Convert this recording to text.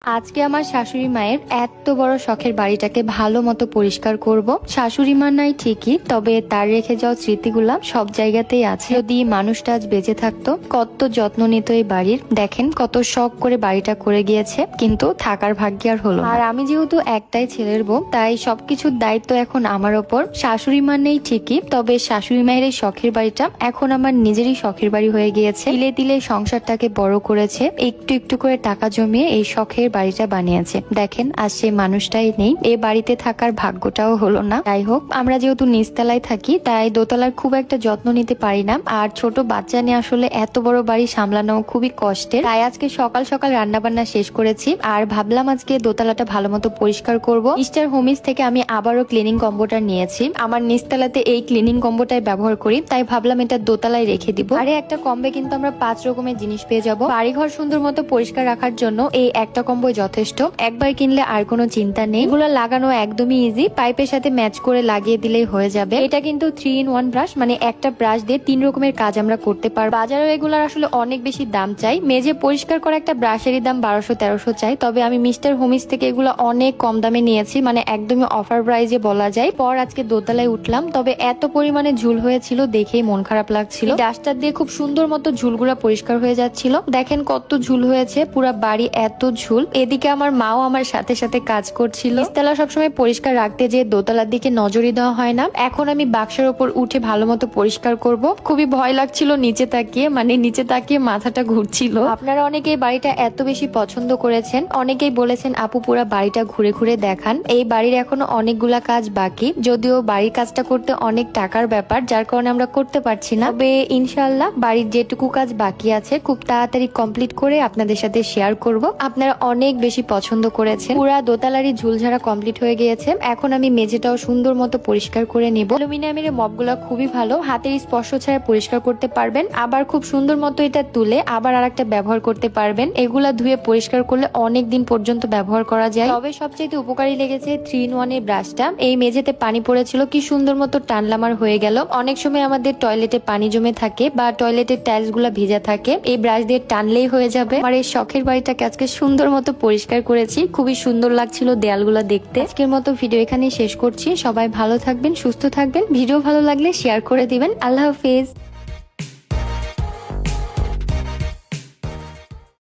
আজকে আমার শাশুড়ি মায়ের এত বড় শখের বাড়িটাকে ভালো মতো পরিষ্কার করব। শাশুড়ি মা নাই ঠিকই, তবে তার রেখে যাওয়া স্মৃতিগুলা সব জায়গাতেই আছে। যদি মানুষটা আজ বেঁচে থাকতো, কত যত্ন নিত এই বাড়ির। দেখেন কত শখ করে বাড়িটা করে গিয়েছে, কিন্তু থাকার ভাগ্য আর হলো। আর আমি যেহেতু একটাই ছেলের বউ, তাই সবকিছুর দায়িত্ব এখন আমার ওপর। শাশুড়ি মা নেই ঠিকই, তবে শাশুড়ি মায়ের এই শখের বাড়িটা এখন আমার নিজেরই শখের বাড়ি হয়ে গিয়েছে। তিলে তিলে সংসারটাকে বড় করেছে, একটু একটু করে টাকা জমিয়ে এই শখের বাড়িটা বানিয়েছে। দেখেন আজ সেই মানুষটাই নেই, এ বাড়িতে থাকার ভাগ্যটাও হলো না। যাই হোক, আমরা যেহেতু নিচতলায় থাকি, তাই দোতলার খুব একটা যত্ন নিতে পারি না। আর ছোট বাচ্চা নিয়ে আসলে এত বড় বাড়ি সামলানো খুবই কষ্টের। তাই আজকে সকাল সকাল রান্না বান্না শেষ করেছি, আর ভাবলাম আজকে দোতলাটা ভালো মতো পরিষ্কার করব। মিস্টার হোমিস থেকে আমি আবারও ক্লিনিং কম্বোটা নিয়েছি। আমার নিচতলাতে এই ক্লিনিং কম্বোটাই ব্যবহার করি, তাই ভাবলাম এটা দোতলায় রেখে দিব। আরে একটা কম্বে কিন্তু আমরা 5 রকমের জিনিস পেয়ে যাবো। বাড়িঘর সুন্দর মতো পরিষ্কার রাখার জন্য এই একটা কম্বো যথেষ্ট। একবার কিনলে আর কোনো চিন্তা নেই। এগুলো লাগানো একদমই ইজি, পাইপের সাথে ম্যাচ করে লাগিয়ে দিলেই হয়ে যাবে। এটা কিন্তু 3-in-1 ব্রাশ, মানে একটা ব্রাশ দিয়ে 3 রকমের কাজ আমরা করতে পারবো। বাজারে এগুলোর আসলে অনেক বেশি দাম চাই। মেঝে পরিষ্কার করা একটা ব্রাশেরই দাম 1200-1300 চাই, তবে আমি মিস্টার হোমিস থেকে এগুলো অনেক কম দামে নিয়েছি, মানে একদমই অফার প্রাইজে বলা যায়। পর আজকে দোতলায় উঠলাম, তবে এত পরিমাণে ঝুল হয়েছিল দেখেই মন খারাপ লাগছিল। ডাস্টার দিয়ে খুব সুন্দর মতো ঝুলগুলা পরিষ্কার হয়ে যাচ্ছিল। দেখেন কত ঝুল হয়েছে, পুরা বাড়ি এত ঝুল। এদিকে আমার মাও আমার সাথে সাথে কাজ করছিল। নিচতলা সবসময় পরিষ্কার রাখতে যে দোতলার দিকে নজরই দেওয়া হয় না। এখন আমি বাক্সের উপর উঠে ভালো মতো পরিষ্কার করব। খুবই ভয় লাগছিল নিচে তাকিয়ে, মানে নিচে তাকিয়ে মাথাটা ঘুরছিল। আপনারা অনেকেই বাড়িটা এত বেশি পছন্দ করেছেন, অনেকেই বলেছেন আপু পুরা বাড়িটা ঘুরে ঘুরে দেখান। এই বাড়ির এখনো অনেকগুলা কাজ বাকি, যদিও বাড়ির কাজটা করতে অনেক টাকার ব্যাপার, যার কারণে আমরা করতে পারছি না। তবে ইনশাআল্লাহ বাড়ির যেটুকু কাজ বাকি আছে খুব তাড়াতাড়ি কমপ্লিট করে আপনাদের সাথে শেয়ার করব। আপনারা অনেক বেশি পছন্দ করেছেন। পুরা দোতলারই ঝুলঝাড়া কমপ্লিট হয়ে গিয়েছে। এখন আমি মেঝেটাও সুন্দর মতো পরিষ্কার করে নেব। অ্যালুমিনিয়ামের মপগুলো খুবই ভালো, হাতের স্পর্শ ছাড়া পরিষ্কার করতে পারবেন। আবার খুব সুন্দর মতো এটা তুলে আবার আরেকটা ব্যবহার করতে পারবেন। এগুলা ধুয়ে পরিষ্কার করলে অনেক দিন পর্যন্ত ব্যবহার করা যায়। তবে সবচেয়ে উপকারী লেগেছে 3-in-1 এর ব্রাশটা। এই মেঝেতে পানি পড়েছিল, কি সুন্দর মতো টানলামার হয়ে গেল। অনেক সময় আমাদের টয়লেটে পানি জমে থাকে বা টয়লেটের টাইলস গুলা ভিজা থাকে, এই ব্রাশ দিয়ে টানলেই হয়ে যাবে। আমার এই শখের বাড়িটাকে আজকে সুন্দর মতো পরিষ্কার করেছি, খুবই সুন্দর লাগছিল দেয়ালগুলা দেখতে। আজকের মতো ভিডিও এখানেই শেষ করছি। সবাই ভালো থাকবেন, সুস্থ থাকবেন। ভিডিও ভালো লাগলে শেয়ার করে দিবেন। আল্লাহ হাফেজ।